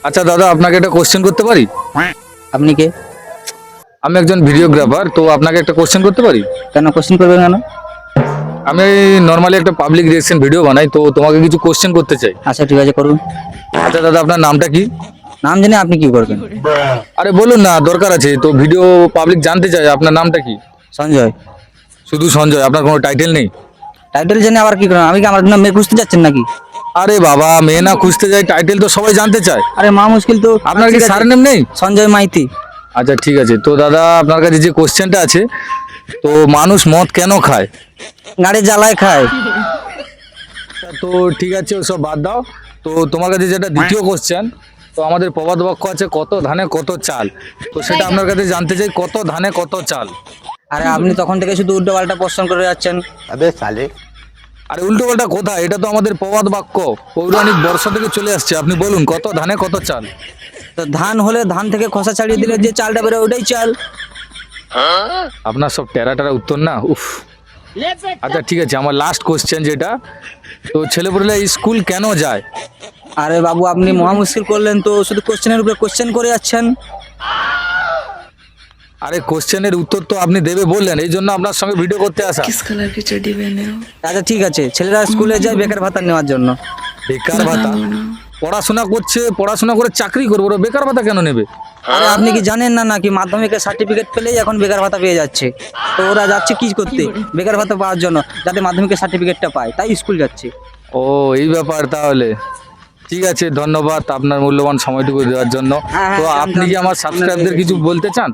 আচ্ছা দাদা, আপনাকে একটা কোশ্চেন করতে পারি? আপনি কে? আমি একজন ভিডিওগ্রাফার, তো আপনাকে একটা কোশ্চেন করতে পারি? কেন কোশ্চেন করবেন কেন? আমি নর্মালি একটা পাবলিক রিঅ্যাকশন ভিডিও বানাই, তো তোমাকে কিছু কোশ্চেন করতে চাই। আচ্ছা ঠিক আছে, করুন। আচ্ছা দাদা, আপনার নামটা কি? নাম জেনে আপনি কি করবেন? আরে বলুন না, দরকার আছে তো, ভিডিও পাবলিক জানতে চায় আপনার নামটা কি। সঞ্জয়। শুধু সঞ্জয়? আপনার কোনো টাইটেল নেই? টাইটেল জেনে আবার কি করেন? আমি কি আমার জন্য মেয়ে খুঁজতে যাচ্ছেন নাকি? আরে বাবা, মেয়ে না খুঁজতে যায়, টাইটেল তো সবাই জানতে চায়। আরে মা মুশকিল তো। আপনার কি ঠিক আছে, সারনেম নেই? সঞ্জয় মাইতি। আচ্ছা ঠিক আছে, তো দাদা আপনার কাছে যে কোশ্চেনটা আছে, তো মানুষ মদ কেন খায়? গাড়ি জ্বালায় খায়। তো ঠিক আছে, ওসব বাদ দাও। তো তোমার কাছে যেটা দ্বিতীয় কোশ্চেন, তো আমাদের প্রবাদ বাক্য আছে, কত ধানে কত চাল, তো সেটা আপনার কাছে জানতে চাই, কত ধানে কত চাল। আরে আপনি তখন থেকে শুধু উল্টো পাল্টা প্রশ্ন করে যাচ্ছেন। আরে উল্টো পাল্টা কোথায়, এটা তো আমাদের প্রবাদ বাক্য, পৌরাণিক বর্ষ থেকে চলে আসছে। আপনি বলুন, কত ধানে কত চাল? তো ধান হলে ধান থেকে খোসা ছাড়িয়ে দিলে যে চালটা বেরোয় ওটাই চাল। আপনার সব টেরা টেরা উত্তর না, উফ। আচ্ছা ঠিক আছে, আমার লাস্ট কোশ্চেন যেটা, তো ছেলেপুলেরা স্কুল কেন যায়? আরে বাবু, আপনি মহা মুশকিল করলেন তো, শুধু কোশ্চেনের উপরে কোশ্চেন করে যাচ্ছেন। আরে কোশ্চেনের উত্তর তো আপনি দেবে বললেন, এই জন্য আপনার সঙ্গে ভিডিও করতে আসা। किस कलर की चड्डी पहने हो? আচ্ছা ঠিক আছে, ছেলেরা স্কুলে যায় বেকার ভাতা নেওয়ার জন্য। বেকার ভাতা? পড়াশোনা করছে, পড়াশোনা করে চাকরি করবো, ওরা বেকার ভাতা কেন নেবে? আরে আপনি কি জানেন না নাকি মাধ্যমিকের সার্টিফিকেট পেলেই এখন বেকার ভাতা পেয়ে যাচ্ছে? তো ওরা যাচ্ছে কি করতে? বেকার ভাতা পাওয়ার জন্য, যাতে মাধ্যমিকের সার্টিফিকেটটা পায়, তাই স্কুল যাচ্ছে। ও, এই ব্যাপার তাহলে। ঠিক আছে, ধন্যবাদ আপনার মূল্যবান সময়টুকু দেওয়ার জন্য। হ্যাঁ, তো হ্যাঁ, আপনি কি আমার সাবস্ক্রাইবদের কিছু বলতে চান?